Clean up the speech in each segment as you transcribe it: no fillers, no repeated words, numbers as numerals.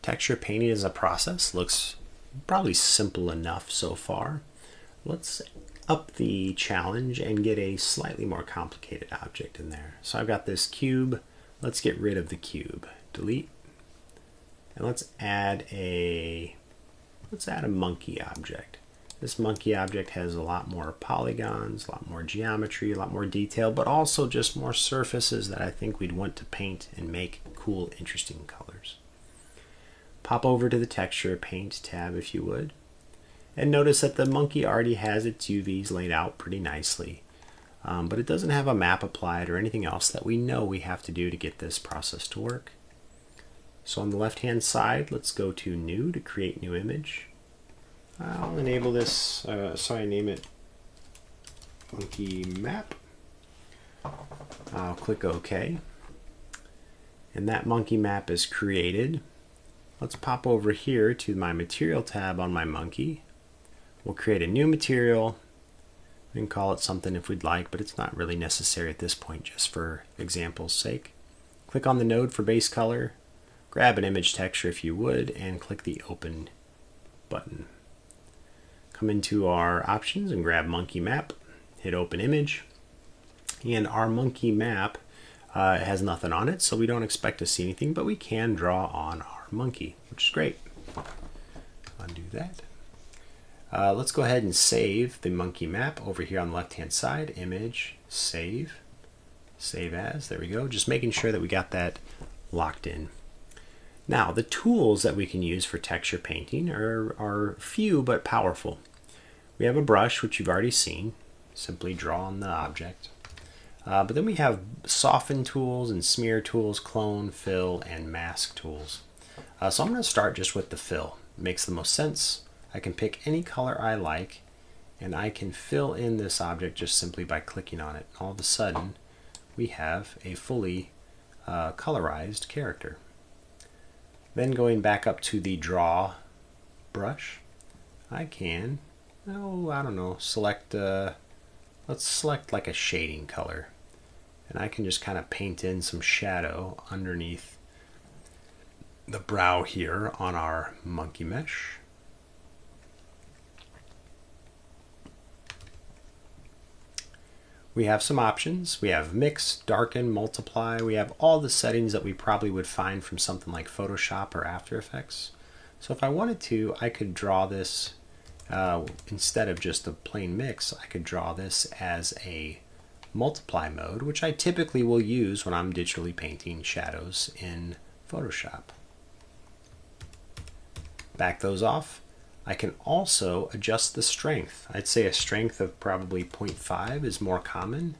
Texture painting as a process looks probably simple enough so far. Let's up the challenge and get a slightly more complicated object in there. So I've got this cube. Let's get rid of the cube. Delete. And let's add a monkey object. This monkey object has a lot more polygons, a lot more geometry, a lot more detail, but also just more surfaces that I think we'd want to paint and make cool, interesting colors. Pop over to the Texture Paint tab if you would. And notice that the monkey already has its UVs laid out pretty nicely. But it doesn't have a map applied or anything else that we know we have to do to get this process to work. So on the left-hand side, let's go to New to create new image. I'll enable this, name it Monkey Map. I'll click OK. And that monkey map is created. Let's pop over here to my Material tab on my monkey. We'll create a new material. We can call it something if we'd like, but it's not really necessary at this point, just for example's sake. Click on the node for base color, grab an image texture if you would, and click the Open button. Come into our options and grab Monkey Map, hit Open Image, and our monkey map has nothing on it, so we don't expect to see anything, but we can draw on our monkey, which is great. Undo that. Let's go ahead and save the monkey map over here on the left-hand side. Image, save, save as. There we go. Just making sure that we got that locked in. Now, the tools that we can use for texture painting are few but powerful. We have a brush, which you've already seen. Simply draw on the object. But then we have soften tools and smear tools, clone, fill, and mask tools. So I'm going to start just with the fill. It makes the most sense. I can pick any color I like, and I can fill in this object just simply by clicking on it. All of a sudden, we have a fully colorized character. Then going back up to the draw brush, I can, select, let's select like a shading color. And I can just kind of paint in some shadow underneath the brow here on our monkey mesh. We have some options. We have mix, darken, multiply. We have all the settings that we probably would find from something like Photoshop or After Effects. So if I wanted to, I could draw this, instead of just a plain mix, I could draw this as a multiply mode, which I typically will use when I'm digitally painting shadows in Photoshop. Back those off. I can also adjust the strength. I'd say a strength of probably 0.5 is more common.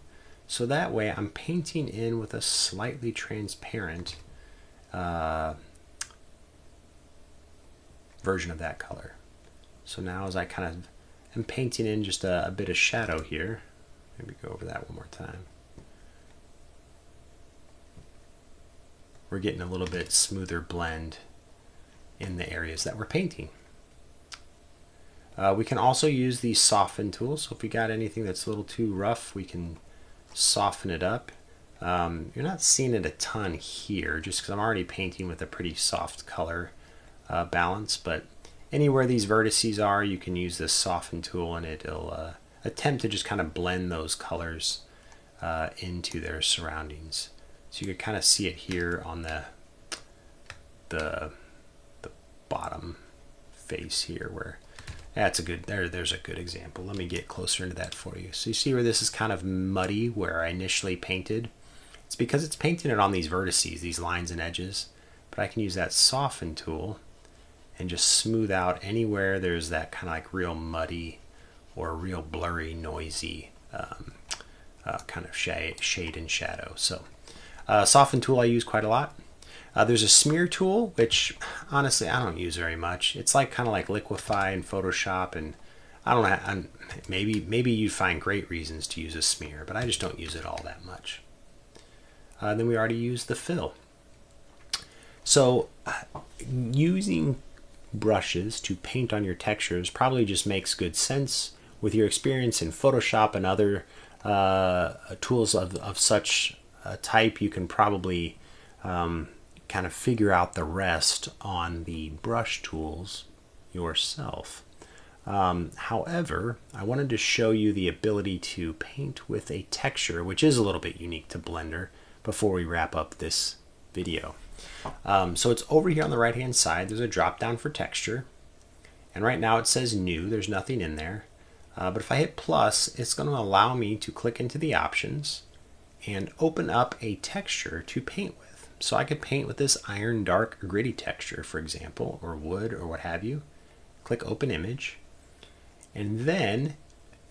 So that way I'm painting in with a slightly transparent version of that color. So now as I kind of am painting in just a bit of shadow here, maybe go over that one more time. We're getting a little bit smoother blend in the areas that we're painting. We can also use the soften tool. So if we got anything that's a little too rough, we can soften it up. You're not seeing it a ton here just because I'm already painting with a pretty soft color balance, but anywhere these vertices are, you can use this soften tool and it'll attempt to just kind of blend those colors into their surroundings. So you can kind of see it here on the bottom face here where that's a good, there's a good example. Let me get closer into that for you. So you see where this is kind of muddy where I initially painted? It's because it's painting it on these vertices, these lines and edges. But I can use that soften tool and just smooth out anywhere there's that kind of like real muddy or real blurry, noisy kind of shade and shadow. So soften tool I use quite a lot. There's a smear tool, which honestly I don't use very much. It's like kind of like liquify in Photoshop, and I don't know. Maybe you find great reasons to use a smear, but I just don't use it all that much. Then we already used the fill. So using brushes to paint on your textures probably just makes good sense. With your experience in Photoshop and other tools of such type, you can probably kind of figure out the rest on the brush tools yourself. However, I wanted to show you the ability to paint with a texture, which is a little bit unique to Blender, before we wrap up this video. So it's over here on the right hand side. There's a drop down for texture, and right now it says new. There's nothing in there, but if I hit plus, it's going to allow me to click into the options and open up a texture to paint with. So I could paint with this iron dark gritty texture, for example, or wood or what have you. Click open image, and then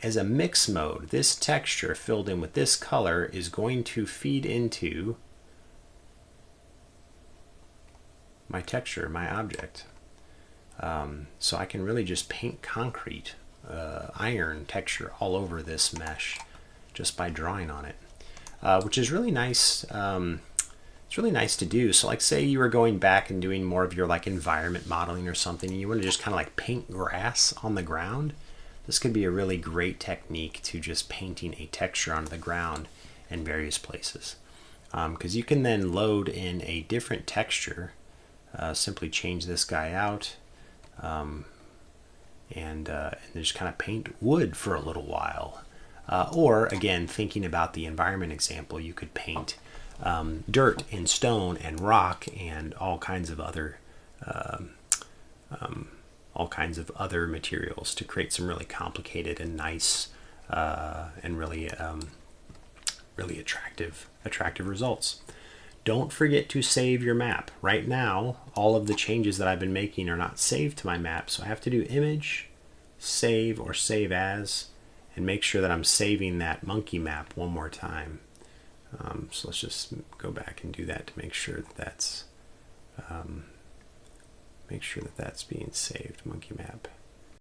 as a mix mode, this texture filled in with this color is going to feed into my texture, my object. So I can really just paint concrete, iron texture all over this mesh just by drawing on it, which is really nice. It's really nice to do. So like say you were going back and doing more of your like environment modeling or something, and you want to just kind of like paint grass on the ground. This could be a really great technique to just painting a texture onto the ground in various places. Because you can then load in a different texture, simply change this guy out, and just kind of paint wood for a little while. Or again, thinking about the environment example, you could paint dirt and stone and rock and all kinds of other materials to create some really complicated and nice and really attractive results. Don't forget to save your map. Right now, all of the changes that I've been making are not saved to my map, so I have to do image, save, or save as, and make sure that I'm saving that monkey map one more time. So let's just go back and do that to make sure that that's being saved.